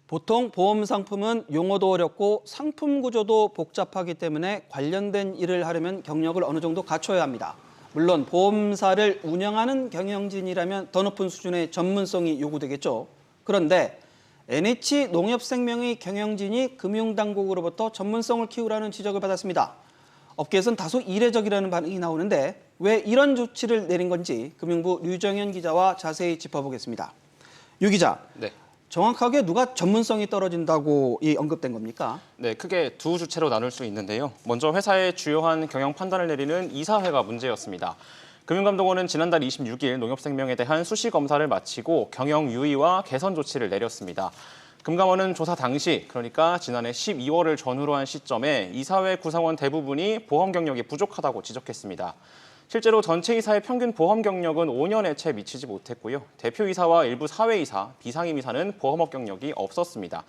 보통 보험 상품은 용어도 어렵고 상품 구조도 복잡하기 때문에 관련된 일을 하려면 경력을 어느 정도 갖춰야 합니다. 물론 보험사를 운영하는 경영진이라면 더 높은 수준의 전문성이 요구되겠죠. 그런데 NH농협생명의 경영진이 금융당국으로부터 전문성을 키우라는 지적을 받았습니다. 업계에서는 다소 이례적이라는 반응이 나오는데 왜 이런 조치를 내린 건지 금융부 류정현 기자와 자세히 짚어보겠습니다. 유 기자. 네. 정확하게 누가 전문성이 떨어진다고 언급된 겁니까? 네, 크게 두 주체로 나눌 수 있는데요. 먼저 회사의 주요한 경영 판단을 내리는 이사회가 문제였습니다. 금융감독원은 지난달 26일 농협생명에 대한 수시 검사를 마치고 경영 유의와 개선 조치를 내렸습니다. 금감원은 조사 당시, 그러니까 지난해 12월을 전후로 한 시점에 이사회 구성원 대부분이 보험 경력이 부족하다고 지적했습니다. 실제로 전체 이사의 평균 보험 경력은 5년에 채 미치지 못했고요. 대표이사와 일부 사회이사, 비상임이사는 보험업 경력이 없었습니다.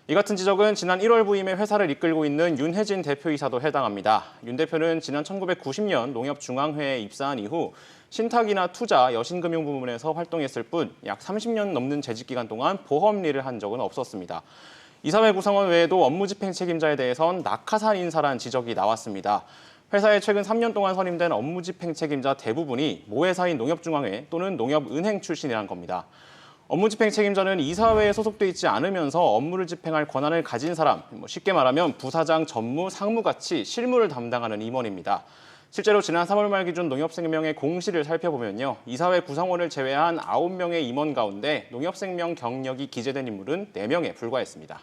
이 같은 지적은 지난 1월 부임에 회사를 이끌고 있는 윤혜진 대표이사도 해당합니다. 윤 대표는 지난 1990년 농협중앙회에 입사한 이후 신탁이나 투자, 여신금융 부문에서 활동했을 뿐 약 30년 넘는 재직 기간 동안 보험 일을 한 적은 없었습니다. 이사회 구성원 외에도 업무집행 책임자에 대해선 낙하산 인사란 지적이 나왔습니다. 회사에 최근 3년 동안 선임된 업무집행 책임자 대부분이 모회사인 농협중앙회 또는 농협은행 출신이란 겁니다. 업무집행 책임자는 이사회에 소속돼 있지 않으면서 업무를 집행할 권한을 가진 사람, 쉽게 말하면 부사장, 전무, 상무같이 실무를 담당하는 임원입니다. 실제로 지난 3월 말 기준 농협생명의 공시를 살펴보면요. 이사회 구성원을 제외한 9명의 임원 가운데 농협생명 경력이 기재된 인물은 4명에 불과했습니다.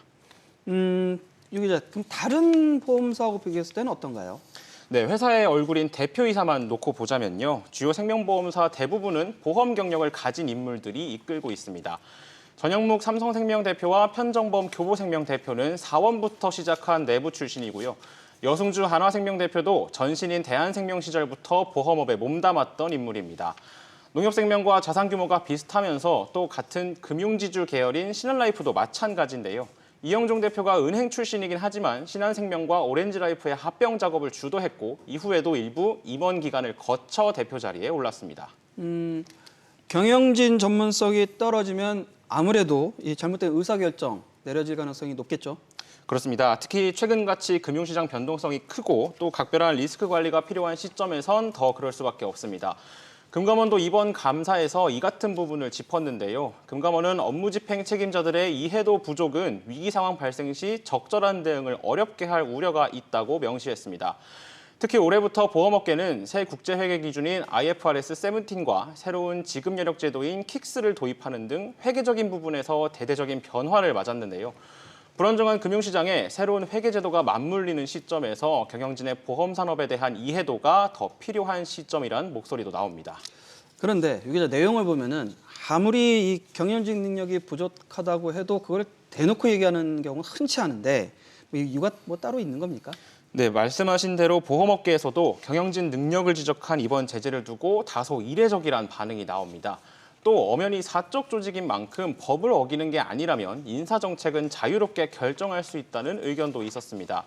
유 기자, 그럼 다른 보험사하고 비교했을 때는 어떤가요? 네, 회사의 얼굴인 대표이사만 놓고 보자면요. 주요 생명보험사 대부분은 보험 경력을 가진 인물들이 이끌고 있습니다. 전영묵 삼성생명 대표와 편정범 교보생명 대표는 사원부터 시작한 내부 출신이고요. 여승주 한화생명 대표도 전신인 대한생명 시절부터 보험업에 몸담았던 인물입니다. 농협생명과 자산 규모가 비슷하면서 또 같은 금융지주 계열인 신한라이프도 마찬가지인데요. 이영종 대표가 은행 출신이긴 하지만 신한생명과 오렌지라이프의 합병 작업을 주도했고 이후에도 일부 임원 기간을 거쳐 대표 자리에 올랐습니다. 경영진 전문성이 떨어지면 아무래도 이 잘못된 의사결정 내려질 가능성이 높겠죠? 그렇습니다. 특히 최근같이 금융시장 변동성이 크고 또 각별한 리스크 관리가 필요한 시점에선 더 그럴 수밖에 없습니다. 금감원도 이번 감사에서 이 같은 부분을 짚었는데요. 금감원은 업무집행 책임자들의 이해도 부족은 위기 상황 발생 시 적절한 대응을 어렵게 할 우려가 있다고 명시했습니다. 특히 올해부터 보험업계는 새 국제회계 기준인 IFRS 17과 새로운 지급여력 제도인 킥스를 도입하는 등 회계적인 부분에서 대대적인 변화를 맞았는데요. 불안정한 금융시장에 새로운 회계 제도가 맞물리는 시점에서 경영진의 보험 산업에 대한 이해도가 더 필요한 시점이란 목소리도 나옵니다. 그런데 유 기자, 내용을 보면은 아무리 이 경영진 능력이 부족하다고 해도 그걸 대놓고 얘기하는 경우가 흔치 않은데 이유가 따로 있는 겁니까? 네, 말씀하신 대로 보험업계에서도 경영진 능력을 지적한 이번 제재를 두고 다소 이례적이란 반응이 나옵니다. 또 엄연히 사적 조직인 만큼 법을 어기는 게 아니라면 인사정책은 자유롭게 결정할 수 있다는 의견도 있었습니다.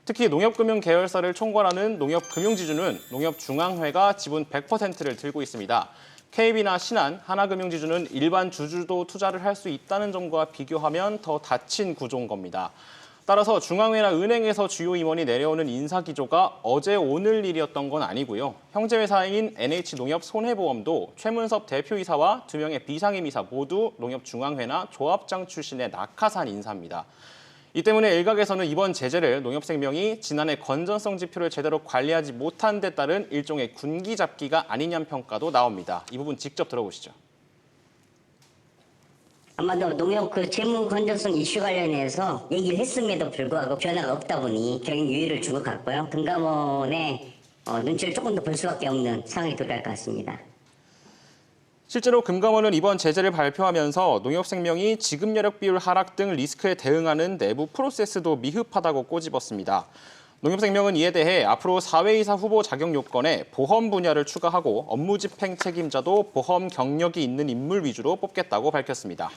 특히 농협금융 계열사를 총괄하는 농협금융지주는 농협중앙회가 지분 100%를 들고 있습니다. KB나 신한, 하나금융지주는 일반 주주도 투자를 할 수 있다는 점과 비교하면 더 닫힌 구조인 겁니다. 따라서 중앙회나 은행에서 주요 임원이 내려오는 인사 기조가 어제 오늘 일이었던 건 아니고요. 형제회사인 NH농협 손해보험도 최문섭 대표이사와 2명의 비상임이사 모두 농협중앙회나 조합장 출신의 낙하산 인사입니다. 이 때문에 일각에서는 이번 제재를 농협생명이 지난해 건전성 지표를 제대로 관리하지 못한 데 따른 일종의 군기잡기가 아니냐는 평가도 나옵니다. 이 부분 직접 들어보시죠. 아마도 농협 재무 건전성 이슈 관련해서 얘기를 했음에도 불구하고 변화가 없다 보니 경영 유의를 준 것 같고요. 금감원의 눈치를 조금 더 볼 수밖에 없는 상황이 도래할 것 같습니다. 실제로 금감원은 이번 제재를 발표하면서 농협생명이 지급여력 비율 하락 등 리스크에 대응하는 내부 프로세스도 미흡하다고 꼬집었습니다. 농협생명은 이에 대해 앞으로 사회이사 후보 자격 요건에 보험 분야를 추가하고 업무집행 책임자도 보험 경력이 있는 인물 위주로 뽑겠다고 밝혔습니다.